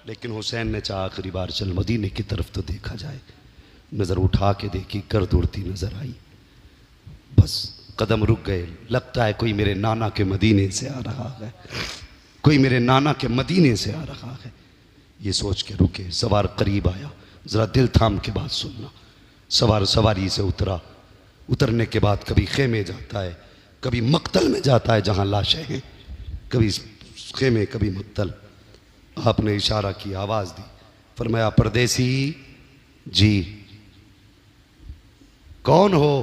लेकिन हुसैन ने चाहा आखिरी बार चल मदीने की तरफ तो देखा जाए। नज़र उठा के देखी, गर्द उड़ती नज़र आई। बस कदम रुक गए। लगता है कोई मेरे नाना के मदीने से आ रहा है, कोई मेरे नाना के मदीने से आ रहा है। ये सोच के रुके। सवार करीब आया। ज़रा दिल थाम के बात सुनना। सवार सवारी से उतरा। उतरने के बाद कभी खेमे जाता है, कभी मक्तल में जाता है जहाँ लाशें हैं, कभी खेमे कभी मक्तल। आपने इशारा की, आवाज़ दी, फरमाया परदेसी जी कौन हो,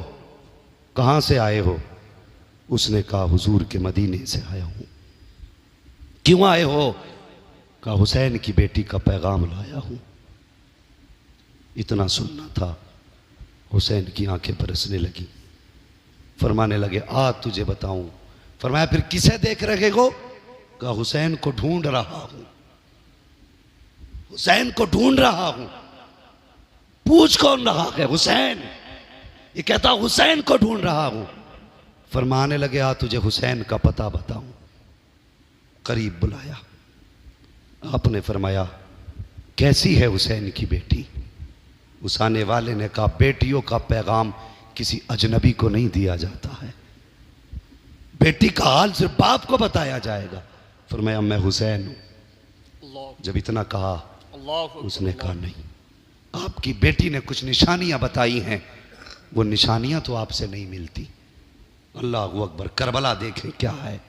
कहाँ से आए हो? उसने कहा हुजूर के मदीने से आया हूँ। क्यों आए हो? कहा हुसैन की बेटी का पैगाम लाया हूँ। इतना सुनना था। हुसैन की आंखें बरसने लगी। फरमाने लगे आ तुझे बताऊं। फरमाया फिर किसे देख रहे हो? कहा हुसैन को ढूंढ रहा हूं, हुसैन को ढूंढ रहा हूं। पूछ कौन रहा है? हुसैन। ये कहता हुसैन को ढूंढ रहा हूं। फरमाने लगे आ तुझे हुसैन का पता बताऊं। करीब बुलाया। आपने फरमाया कैसी है हुसैन की बेटी? उस आने वाले ने कहा बेटियों का पैगाम किसी अजनबी को नहीं दिया जाता है, बेटी का हाल सिर्फ बाप को बताया जाएगा। फरमाया मैं हुसैन हूं। जब इतना कहा उसने कहा नहीं, आपकी बेटी ने कुछ निशानियां बताई हैं, वो निशानियां तो आपसे नहीं मिलती। अल्लाह अकबर। करबला देखें क्या है।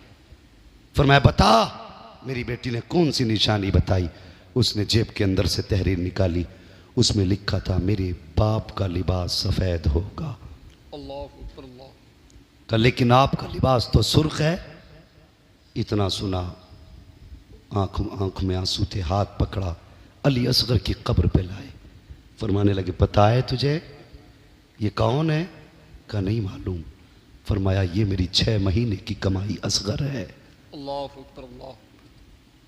फरमाया बता मेरी बेटी ने कौन सी निशानी बताई? उसने जेब के अंदर से तहरीर निकाली। उसमें लिखा था मेरे बाप का लिबास सफेद होगा। अल्लाह। लेकिन आपका लिबास तो सुर्ख है। इतना सुना, आंख में आंसू थे। हाथ पकड़ा, अली असगर की कब्र पे लाए। फरमाने लगे पता है तुझे ये कौन है? कहा नहीं मालूम। फरमाया ये मेरी 6 महीने की कमाई असगर है। अल्लाह।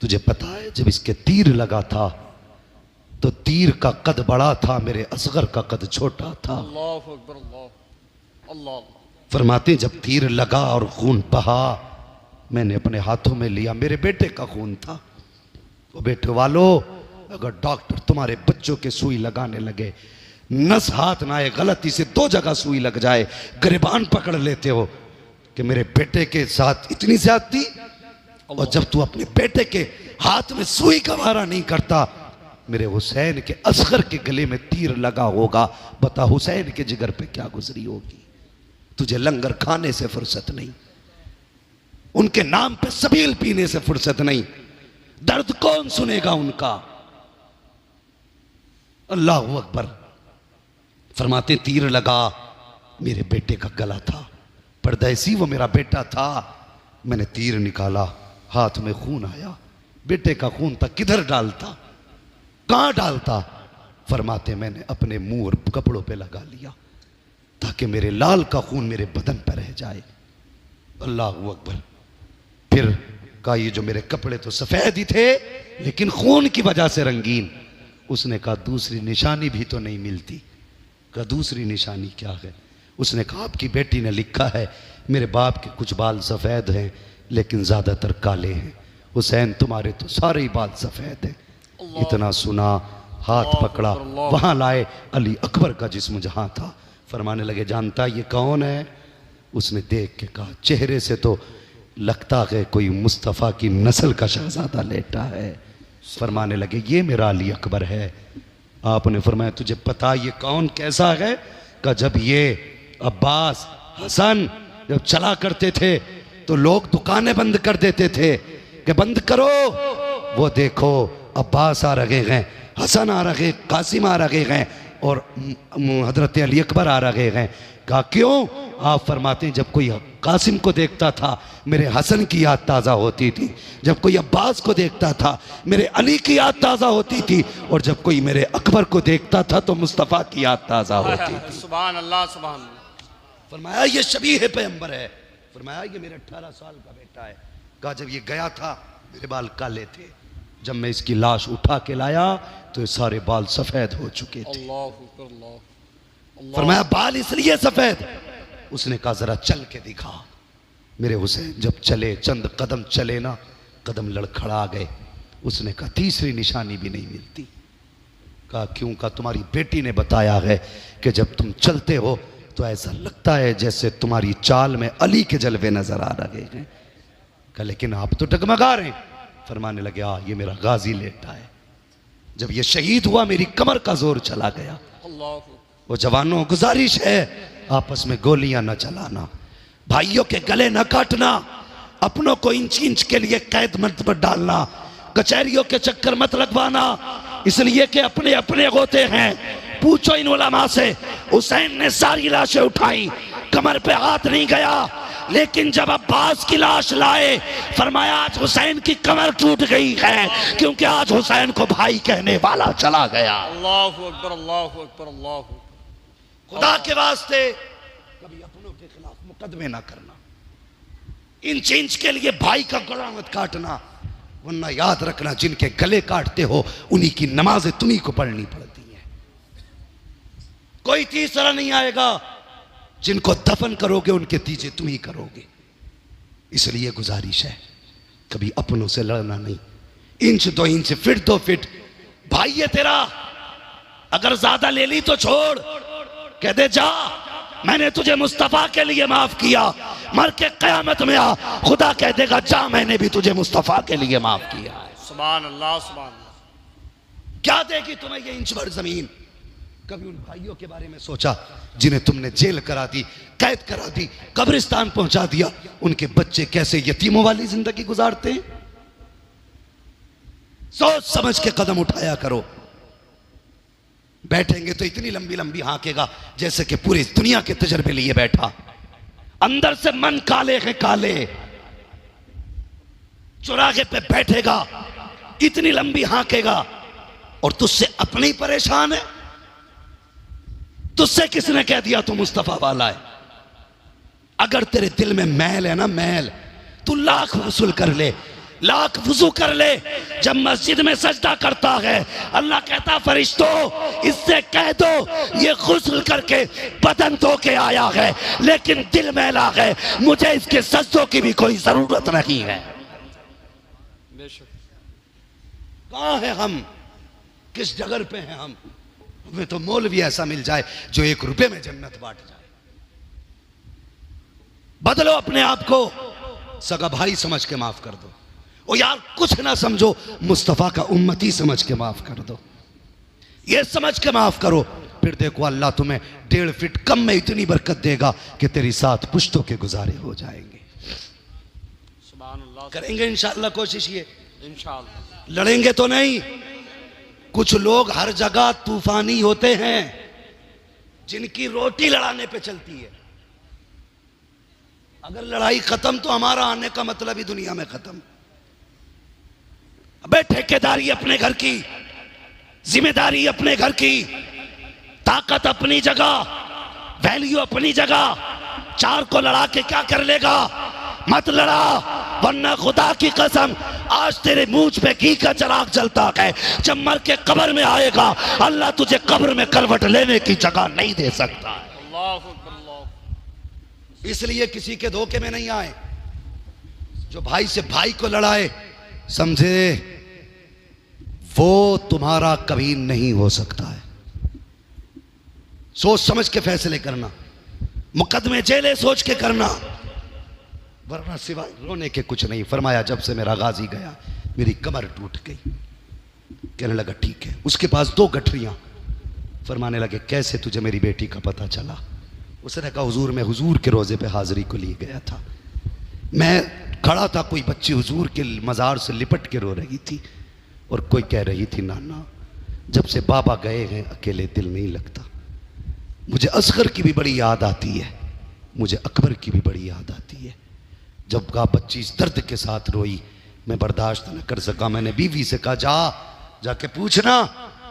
तुझे पता है जब इसके तीर लगा था तो तीर का कद बड़ा था, मेरे असगर का कद छोटा था। अल्लाह। फरमाते जब तीर लगा और खून बहा, मैंने अपने हाथों में लिया, मेरे बेटे का खून था। वो बेटे वालों, अगर डॉक्टर तुम्हारे बच्चों के सुई लगाने लगे, नस हाथ ना आए, गलती से 2 जगह सुई लग जाए, गिरबान पकड़ लेते हो कि मेरे बेटे के साथ इतनी ज्यादती। और जब तू अपने बेटे के हाथ में सुई का वारा नहीं करता, मेरे हुसैन के असगर के गले में तीर लगा होगा, बता हुसैन के जिगर पे क्या गुजरी होगी। तुझे लंगर खाने से फुर्सत नहीं, उनके नाम पे सबील पीने से फुर्सत नहीं, दर्द कौन सुनेगा उनका? अल्लाह अकबर। फरमाते तीर लगा, मेरे बेटे का गला था, परदेसी वो मेरा बेटा था। मैंने तीर निकाला, हाथ में खून आया, बेटे का खून था, किधर डालता, कहां डालता? फरमाते मैंने अपने मुंह और कपड़ों पे लगा लिया ताकि मेरे लाल का खून मेरे बदन पर रह जाए। अल्लाह अकबर। फिर कहा ये जो मेरे कपड़े तो सफेद ही थे लेकिन खून की वजह से रंगीन। उसने कहा दूसरी निशानी भी तो नहीं मिलती। कहा दूसरी निशानी क्या है? उसने कहा आपकी बेटी ने लिखा है मेरे बाप के कुछ बाल सफेद हैं लेकिन ज्यादातर काले हैं। हुसैन तुम्हारे तो सारे ही बाल सफेद हैं। इतना सुना, हाथ पकड़ा, वहां लाए, अली अकबर का जिस्म जहां था। फरमाने लगे जानता ये कौन है? उसने देख के कहा चेहरे से तो लगता है कोई मुस्तफ़ा की नस्ल का शहजादा लेटा है। फरमाने लगे ये मेरा अली अकबर है। आपने फरमाया तुझे पता ये कौन कैसा है? का जब ये अब्बास हसन जब चला करते थे तो लोग दुकानें बंद कर देते थे कि बंद करो, वो देखो अब्बास आ रहे हैं, हसन आ रहे, कासिम आ रहे हैं और हजरत अली अकबर आ रहे हैं। कहा क्यों? आप फरमाते हैं जब कोई कासिम को देखता था मेरे हसन की याद ताज़ा होती थी, जब कोई अब्बास को देखता था मेरे अली की याद ताज़ा होती थी, और जब कोई मेरे अकबर को देखता था तो मुस्तफ़ा की याद ताज़ा होती थी। सुभान अल्लाह सुभान अल्लाह। फरमाया ये शबीह पैगंबर है। फरमाया ये मेरे 18 साल का बेटा है। कहा जब ये गया था मेरे बाल काले थे, जब मैं इसकी लाश उठा के लाया तो ये सारे बाल सफेद हो चुके थे। फरमाया बाल इसलिए सफेद? उसने कहा जरा चल के दिखा। मेरे हुसैन जब चले, चंद कदम चले ना, कदम लड़खड़ा गए। उसने कहा तीसरी निशानी भी नहीं मिलती। कहा क्यों? कहा तुम्हारी बेटी ने बताया है कि जब तुम चलते हो तो ऐसा लगता है जैसे तुम्हारी चाल में अली के जलवे नजर आ रहे हैं। कहा लेकिन आप तो डगमगा रहे हैं। फरमाने लगे ये मेरा गाजी लेटा है, जब ये शहीद हुआ मेरी कमर का जोर चला गया। अल्लाह वो जवानों गुजारिश है आपस में गोलियां न चलाना, भाइयों के गले न काटना, अपनों को इंच इंच के लिए कैद मत डालना, कचहरियों के चक्कर मत लगवाना, इसलिए कि अपने अपने होते हैं। पूछो इन उलमा से, हुसैन ने सारी लाशें उठाई, कमर पे हाथ नहीं गया, लेकिन जब अब्बास की लाश लाए फरमाया आज हुसैन की कमर टूट गई है, क्योंकि आज हुसैन को भाई कहने वाला चला गया। अल्लाह अकबर, अल्लाह अकबर, अल्लाह अकबर। खुदा के वास्ते कभी अपनों के खिलाफ मुकदमे ना करना, इंच इंच के लिए भाई का गला मत काटना, वरना याद रखना जिनके गले काटते हो उन्हीं की नमाजें तुम्ही को पढ़नी पड़ती है। कोई तीसरा नहीं आएगा। जिनको दफन करोगे उनके तीजे तुम ही करोगे। इसलिए गुजारिश है कभी अपनों से लड़ना नहीं। इंच 2 इंच, फिट 2 फिट, भाई है तेरा, अगर ज्यादा ले ली तो छोड़, कह दे जा मैंने तुझे मुस्तफा के लिए माफ किया, मर के कयामत में आ खुदा कह देगा जा मैंने भी तुझे मुस्तफा के लिए माफ किया है। सुभान अल्लाह, सुभान अल्लाह। क्या देगी तुम्हें ये इंच भर जमीन? कभी उन भाइयों के बारे में सोचा जिन्हें तुमने जेल करा दी, कैद करा दी, कब्रिस्तान पहुंचा दिया, उनके बच्चे कैसे यतीमों वाली जिंदगी गुजारते हैं? सोच समझ के कदम उठाया करो। बैठेंगे तो इतनी लंबी लंबी हाँकेगा जैसे कि पूरी दुनिया के तजर्बे लिए बैठा, अंदर से मन काले है काले। चौराहे पे बैठेगा इतनी लंबी हाँकेगा और तुझसे अपने ही परेशान है। तुझसे किसने कह दिया तू मुस्तफा वाला है? अगर तेरे दिल में मैल है ना, मैल, तू लाख वसूल कर ले, लाख वजू कर ले। जब मस्जिद में सजदा करता है अल्लाह कहता फरिश्तों इससे कह दो ये गुस्ल करके बदन धो के आया है, लेकिन दिल मैला है, मुझे इसके सजदों की भी कोई जरूरत नहीं है। बेशक। कहां है हम? किस जगह पे हैं हम? हमें तो मौलवी ऐसा मिल जाए जो 1 रुपए में जन्नत बांट जाए। बदलो अपने आप को, सगा भाई समझ के माफ कर दो। ओ यार कुछ ना समझो, मुस्तफा का उम्मती समझ के माफ कर दो। ये समझ के माफ करो, फिर देखो अल्लाह तुम्हें 1.5 फीट कम में इतनी बरकत देगा कि तेरी 7 पुश्तों के गुजारे हो जाएंगे। सुभान अल्लाह। करेंगे इंशाअल्लाह कोशिश ये, इंशाअल्लाह। लड़ेंगे तो नहीं। कुछ लोग हर जगह तूफानी होते हैं जिनकी रोटी लड़ाने पे चलती है। अगर लड़ाई खत्म तो हमारा आने का मतलब ही दुनिया में खत्म। अबे ठेकेदारी अपने घर की, जिम्मेदारी अपने घर की, ताकत अपनी जगह, वैल्यू अपनी जगह। 4 को लड़ा के क्या कर लेगा? मत लड़ा, वरना खुदा की कसम आज तेरे मुंह पे घी का चिराग जलता है, जब मर के कब्र में आएगा अल्लाह तुझे कब्र में करवट लेने की जगह नहीं दे सकता। अल्लाह अकबर, अल्लाह। इसलिए किसी के धोखे में नहीं आए। जो भाई से भाई को लड़ाए समझे वो तुम्हारा कभी नहीं हो सकता है। सोच समझ के फैसले करना, मुकदमे जेले सोच के करना, वरना सिवाय रोने के कुछ नहीं। फरमाया जब से मेरा गाजी गया मेरी कमर टूट गई। कहने लगा ठीक है। उसके पास 2 गठरियां। फरमाने लगे कैसे तुझे मेरी बेटी का पता चला? उसने कहा हुजूर मैं हुजूर के रोजे पे हाजिरी को लिए गया था, मैं खड़ा था, कोई बच्ची हुजूर के मज़ार से लिपट के रो रही थी और कोई कह रही थी नाना जब से बाबा गए हैं अकेले दिल नहीं लगता। मुझे असगर की भी बड़ी याद आती है, मुझे अकबर की भी बड़ी याद आती है। जब कहा बच्ची इस दर्द के साथ रोई मैं बर्दाश्त न कर सका। मैंने बीवी से कहा जाके पूछना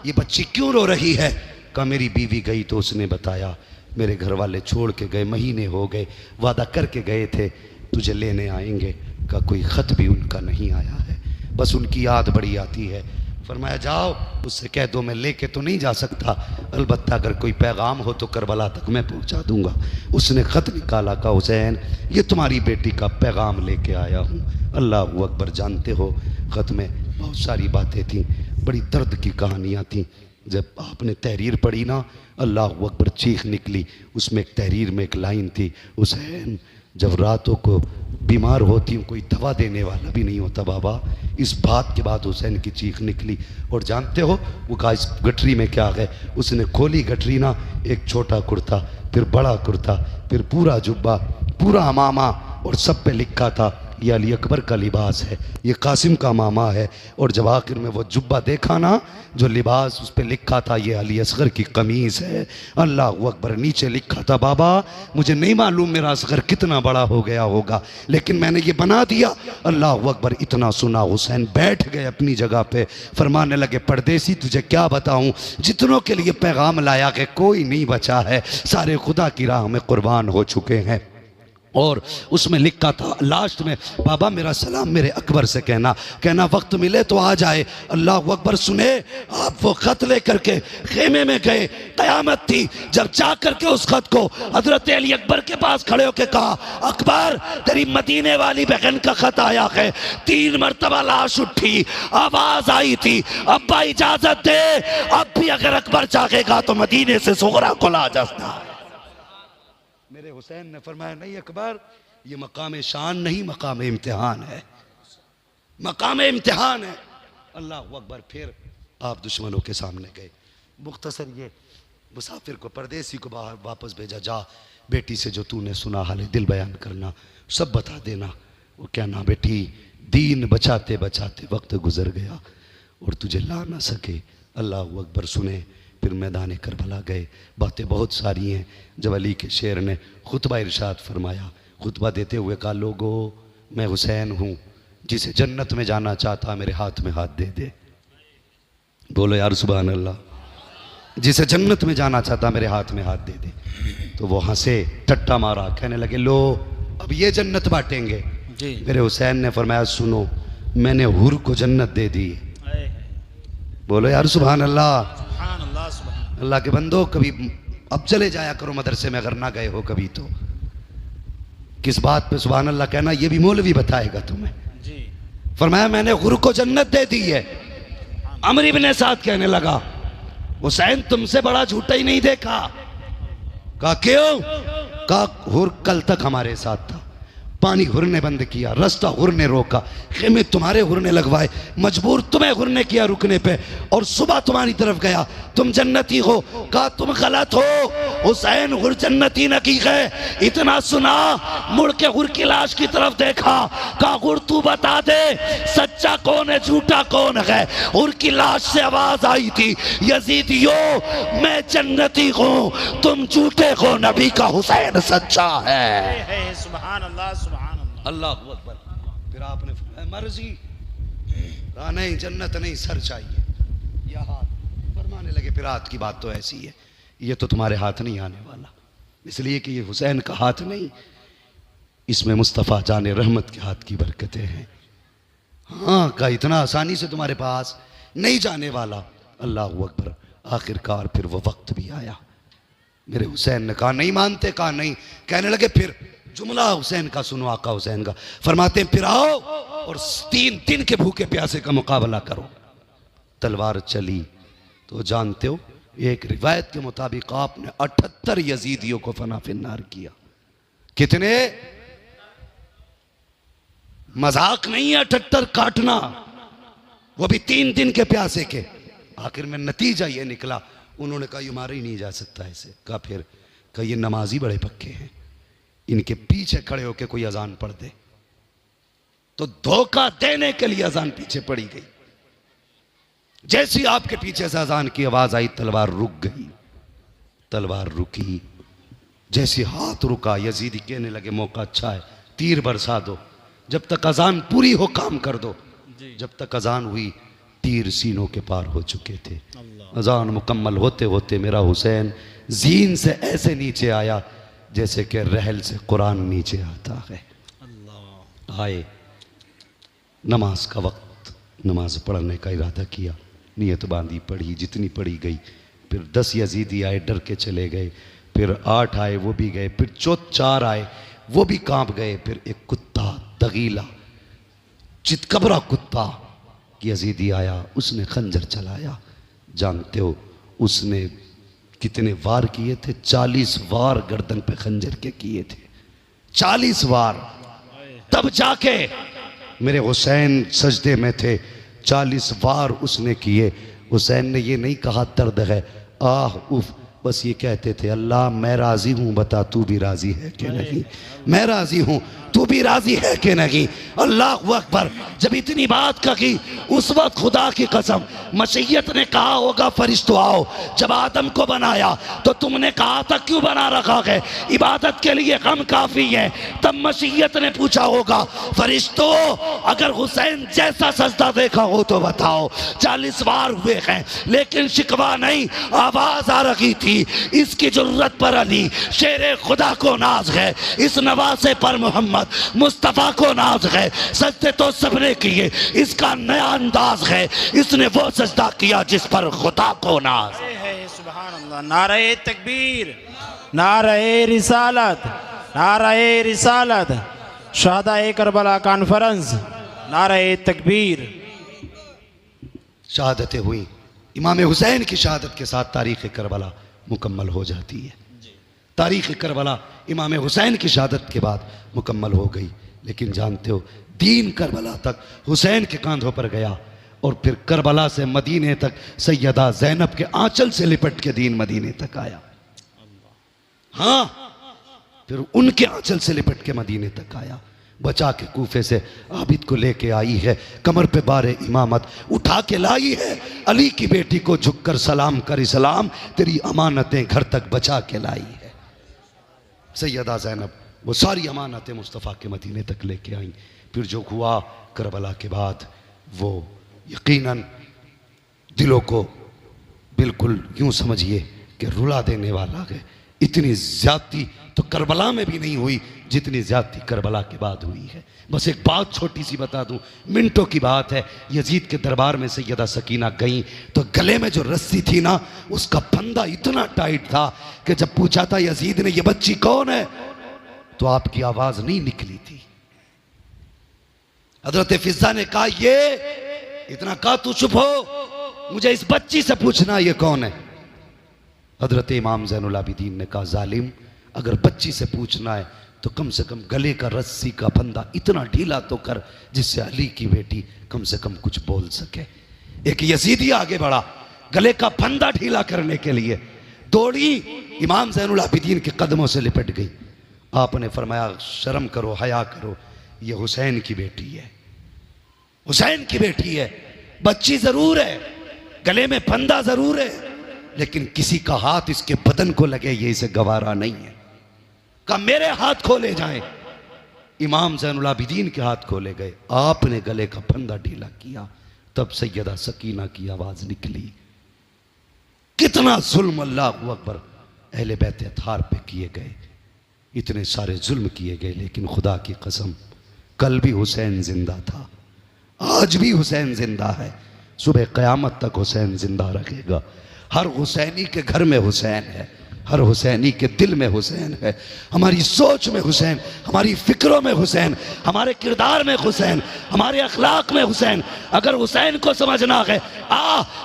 ये बच्ची क्यों रो रही है। कहा मेरी बीवी गई तो उसने बताया मेरे घर वाले छोड़ के गए, महीने हो गए, वादा करके गए थे तुझे लेने आएंगे। का कोई ख़त भी उनका नहीं आया है, बस उनकी याद बड़ी आती है। फरमाया जाओ उससे कह दो मैं लेके तो नहीं जा सकता, अलबत्ता अगर कोई पैगाम हो तो करबला तक मैं पहुंचा दूंगा। उसने ख़त निकाला, का हुसैन ये तुम्हारी बेटी का पैगाम लेके आया हूँ। अल्लाह अकबर, जानते हो ख़त में बहुत सारी बातें थीं, बड़ी दर्द की कहानियाँ थीं। जब आपने तहरीर पढ़ी ना, अल्लाह अकबर चीख निकली। उसमें एक तहरीर में एक लाइन थी, हुसैन जब रातों को बीमार होती हूँ कोई दवा देने वाला भी नहीं होता बाबा। इस बात के बाद हुसैन की चीख निकली। और जानते हो वो कहा इस गठरी में क्या है? उसने खोली गठरी ना, एक छोटा कुर्ता, फिर बड़ा कुर्ता, फिर पूरा जुब्बा, पूरा अमामा, और सब पे लिखा था ये अली अकबर का लिबास है, ये कासिम का मामा है। और जब आखिर में वो जुब्बा देखा ना, जो लिबास उस पर लिखा था ये अली असगर की कमीज़ है। अल्लाह अकबर। नीचे लिखा था बाबा मुझे नहीं मालूम मेरा असगर कितना बड़ा हो गया होगा, लेकिन मैंने ये बना दिया। अल्लाह अकबर। इतना सुना हुसैन बैठ गए अपनी जगह पे, फरमाने लगे परदेसी तुझे क्या बताऊं, जितनों के लिए पैगाम लाया कि कोई नहीं बचा है, सारे खुदा की राह में कुर्बान हो चुके हैं। और उसमें लिखा था लास्ट में, बाबा मेरा सलाम मेरे अकबर से कहना, कहना वक्त मिले तो आ जाए। अल्लाह अकबर। सुने आप वो खत लेकर के खेमे में गए, कयामत थी। जब जा करके उस खत को हजरत अली अकबर के पास खड़े होकर कहा, अकबर तेरी मदीने वाली बहन का खत आया है। 3 मरतबा लाश उठी, आवाज आई थी अब्बा इजाजत दे, अब भी अगर अकबर चाहेगा तो मदीने से सुगरा को ला जाता। मेरे हुसैन ने फरमाया नहीं अकबर, ये मकाम शान नहीं, मकाम इम्तिहान है, मकाम इम्तिहान है। अल्लाह अकबर। फिर आप दुश्मनों के सामने गए। मुख्तसर ये मुसाफिर को, परदेसी को बाहर वापस भेजा, जा बेटी से जो तूने सुना हाल दिल बयान करना, सब बता देना। वो क्या ना बेटी, दीन बचाते बचाते वक्त गुजर गया और तुझे ला ना सके। अल्लाह अकबर। सुने फिर मैदान करबला गए। बातें बहुत सारी हैं। जब अली के शेर ने खुतबा इरशाद फरमाया, खुतबा देते हुए कहा लोगो मैं हुसैन हूँ, जिसे जन्नत में जाना चाहता मेरे हाथ में हाथ दे दे। बोलो यार सुभान अल्लाह। जिसे जन्नत में जाना चाहता मेरे हाथ में हाथ दे दे। तो वो हंसे, टट्टा मारा, कहने लगे लो अब ये जन्नत बांटेंगे जी। मेरे हुसैन ने फरमाया सुनो, मैंने हुर को जन्नत दे दी। बोलो यार सुभान अल्लाह। अल्लाह के बंदो कभी अब चले जाया करो मदरसे में, अगर ना गए हो कभी तो। किस बात पे सुभान अल्लाह कहना, ये भी मौलवी बताएगा तुम्हें जी। फरमाया मैंने हुर को जन्नत दे दी है। अमर इब्ने साद कहने लगा हुसैन तुमसे बड़ा झूठा ही नहीं देखा। कहा क्यों? कहा हुर कल तक हमारे साथ था, पानी हुर ने बंद किया, रास्ता हुर ने रोका, खेमे तुम्हारे हुर ने लगवाए, मजबूर तुम्हें हुर ने किया रुकने पे, और सुबह तुम्हारी तरफ गया, तुम जन्नती हो। कहा तुम गलत हो, हुसैन हुर जन्नती न की है। इतना सुना, मुड़ के हुर की लाश की तरफ देखा, कहा हुर तू बता दे सच्चा कौन है झूठा कौन है। हुर की लाश से आवाज आई थी यजीदियो मैं जन्नती हूँ, तुम झूठे हो, नबी का हुसैन सच्चा है। सुभान अल्लाह। अल्लाह अकबर। फिर आपने मर्जी कहा नहीं जन्नत नहीं सर चाहिए, यह हाथ। फरमाने लगे फिर हाथ की बात तो ऐसी है, ये तो तुम्हारे हाथ नहीं आने वाला, इसलिए कि ये हुसैन का हाथ नहीं, इसमें मुस्तफ़ा जाने रहमत के हाथ की बरकतें हैं। हाँ का इतना आसानी से तुम्हारे पास नहीं जाने वाला। अल्लाह अकबर। आखिरकार फिर वो वक्त भी आया। मेरे हुसैन ने कहा नहीं मानते, कहा नहीं। कहने लगे फिर जुमला हुसैन का सुनो, आका हुसैन का। फरमाते हैं फिर आओ और 3 दिन के भूखे प्यासे का मुकाबला करो। तलवार चली तो जानते हो, एक रिवायत के मुताबिक आपने 78 यजीदियों को फना फिन्नार किया। कितने? मजाक नहीं है 78 काटना, वो भी 3 दिन के प्यासे के। आखिर में नतीजा ये निकला, उन्होंने कहा ये मारा ही नहीं जा सकता ऐसे। कहा फिर? कहा ये नमाजी बड़े पक्के हैं, इनके पीछे खड़े होकर कोई अजान पढ़ दे तो धोखा देने के लिए अजान पीछे पड़ी गई। जैसी आपके पीछे से अजान की आवाज आई, तलवार रुक गई। तलवार रुकी, जैसे हाथ रुका, यजीदी कहने लगे मौका अच्छा है, तीर बरसा दो, जब तक अजान पूरी हो काम कर दो। जब तक अजान हुई, तीर सीनों के पार हो चुके थे। अजान मुकम्मल होते होते मेरा हुसैन जीन से ऐसे नीचे आया जैसे कि रहल से कुरान नीचे आता है। आए, नमाज का वक्त, नमाज पढ़ने का इरादा किया, नियत बांधी, पढ़ी, जितनी पढ़ी गई। फिर 10 यजीदी आए, डर के चले गए। फिर 8 आए, वो भी गए। फिर 4 आए, वो भी कांप गए। फिर एक कुत्ता, दगीला, चितकबरा कुत्ता, कि यजीदी आया, उसने खंजर चलाया। जानते हो उसने कितने वार किए थे? 40 वार गर्दन पे खंजर के किए थे, 40 वार। तब जाके मेरे हुसैन सजदे में थे, 40 वार उसने किए। हुसैन ने ये नहीं कहा दर्द है, आह उफ, बस ये कहते थे अल्लाह मैं राजी हूं, बता तू भी राजी है कि नहीं? मैं राजी हूं, तू भी राजी है कि नहीं? अल्लाह अकबर। जब इतनी बात कही उस वक्त खुदा की कसम मशीयत ने कहा होगा फरिश्तों आओ। जब आदम को बनाया तो तुमने कहा था क्यों बना रखा है? इबादत के लिए हम काफी है। तब मशीयत ने पूछा होगा फरिश्तों अगर हुसैन जैसा सजदा देखा हो तो बताओ। 40 बार हुए हैं लेकिन शिकवा नहीं, आवाज आ रही थी इसकी जरूरत पर अली शेरे खुदा को नाज है, इस नवासे पर मोहम्मद मुस्तफा को नाज है। सजदे तो सबने किए, इसका नया अंदाज है, इसने वो सजदा किया जिस पर खुदा को नाज है। सुभान अल्लाह। नारे तकबीर, नारे रिसालत, नारे रिसालत, शहादा करबला कॉन्फ्रेंस, नारे तकबीर। शहादतें हुई, इमाम हुसैन की शहादत के साथ तारीख़ करबला मुकम्मल हो जाती है। तारीख़ करबला इमाम हुसैन की शहादत के बाद मुकम्मल हो गई। लेकिन जानते हो दीन करबला तक हुसैन के कांधों पर गया और फिर करबला से मदीने तक सैयदा ज़ैनब के आंचल से लिपट के दीन मदीने तक आया। हाँ, फिर उनके आंचल से लिपट के मदीने तक आया। बचा के कूफे से आबिद को लेके आई है, कमर पे बारे इमामत उठा के लाई है। अली की बेटी को झुककर सलाम कर इस्लाम, तेरी अमानतें घर तक बचा के लाई है। सैयदा ज़ैनब वो सारी अमानतें मुस्तफ़ा के मदीने तक लेके आई। फिर जो हुआ करबला के बाद वो यकीनन दिलों को बिल्कुल यूं समझिए कि रुला देने वाला है। इतनी ज्यादती तो करबला में भी नहीं हुई जितनी ज्यादती करबला के बाद हुई है। बस एक बात छोटी सी बता दूं, मिनटों की बात है। यजीद के दरबार में सैयदा सकीना गई तो गले में जो रस्सी थी ना उसका फंदा इतना टाइट था कि जब पूछा था यजीद ने ये बच्ची कौन है तो आपकी आवाज नहीं निकली थी। हजरत फिजा ने कहा ये, इतना कहा तू चुप हो, मुझे इस बच्ची से पूछना ये कौन है। हजरत इमाम ज़ैनुल आबिदीन ने कहा जालिम, अगर बच्ची से पूछना है तो कम से कम गले का रस्सी का फंदा इतना ढीला तो कर जिससे अली की बेटी कम से कम कुछ बोल सके। एक यजीदी आगे बढ़ा गले का फंदा ढीला करने के लिए, दौड़ी इमाम ज़ैनुल आबिदीन के कदमों से लिपट गई। आपने फरमाया शर्म करो, हया करो, ये हुसैन की बेटी है, हुसैन की बेटी है। बच्ची जरूर है, गले में फंदा जरूर है, लेकिन किसी का हाथ इसके बदन को लगे ये इसे गवारा नहीं है। कहा मेरे हाथ खोले जाएं। इमाम ज़ैनुल आबिदीन के हाथ खोले गए, आपने गले का फंदा ढीला किया, तब सैयदा सकीना की आवाज निकली। कितना जुल्म अल्लाह अकबर अहले बैत अतहार पे किए गए, इतने सारे जुल्म किए गए, लेकिन खुदा की कसम कल भी हुसैन जिंदा था, आज भी हुसैन जिंदा है, सुबह क़यामत तक हुसैन जिंदा रहेगा। हर हुसैनी के घर में हुसैन है, हर हुसैनी के दिल में हुसैन है, हमारी सोच में हुसैन, हमारी फिक्रों में हुसैन, हमारे किरदार में हुसैन, हमारे अखलाक में हुसैन। अगर हुसैन को समझना है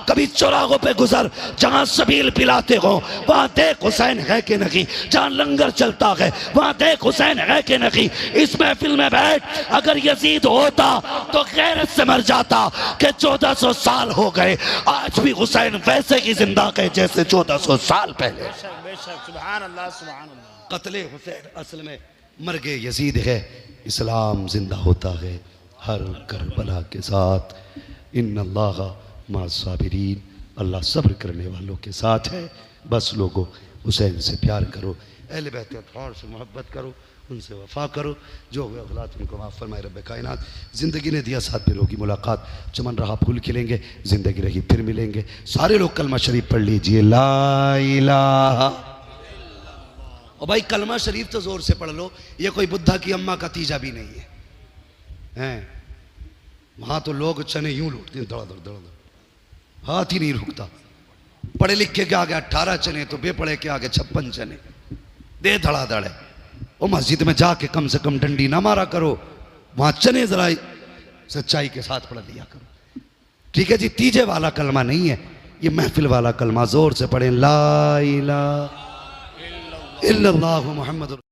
कभी चौराहों पे गुजर, जहां सबील पिलाते हो वहां देख हुसैन है कि नहीं, जहां लंगर चलता है वहां देख हुसैन है कि नहीं। इस महफिल में बैठ, अगर यजीद होता तो गैरत से मर जाता कि 1400 साल हो गए, आज भी हुसैन वैसे ही जिंदा है जैसे 1400 साल पहले। सुभान अल्लाह, सुभान अल्लाह। कत्ले हुसैन असल में मर्ग यजीद है, इस्लाम जिंदा होता है हर करबला के साथ। इन्नल्लाह मास्साबिरीन, अल्लाह सब्र करने वालों के साथ है। बस लोगों हुसैन से प्यार करो, अहले बैत अतहार से मोहब्बत करो, उनसे वफा करो, जो हुए गलत उनको माफ़ फरमाए रब्बे कायनात। ज़िंदगी ने दिया साथ, फिर होगी मुलाकात, चमन रहा फूल खिलेंगे, ज़िंदगी रही फिर मिलेंगे। सारे लोग कलमा शरीफ पढ़ लीजिए, ला इलाहा। और भाई कलमा शरीफ तो जोर से पढ़ लो, ये कोई बुद्धा की अम्मा का तीजा भी नहीं है, हैं? वहां तो लोग चने यूं लूटते हैं, धड़ाधड़ धड़ाधड़, हाथ ही नहीं रुकता। पढ़े लिखे के आगे 18 चने तो बेपढ़े के आगे 56 चने, दे धड़ाधड़ है। वो मस्जिद में जाके कम से कम डंडी ना मारा करो, वहां चने जरा सच्चाई के साथ पढ़ लिया करो। ठीक है जी, तीजे वाला कलमा नहीं है, ये महफिल वाला कलमा। जोर से पढ़ें ला इलाहा इल्लल्लाहु मुहम्मद।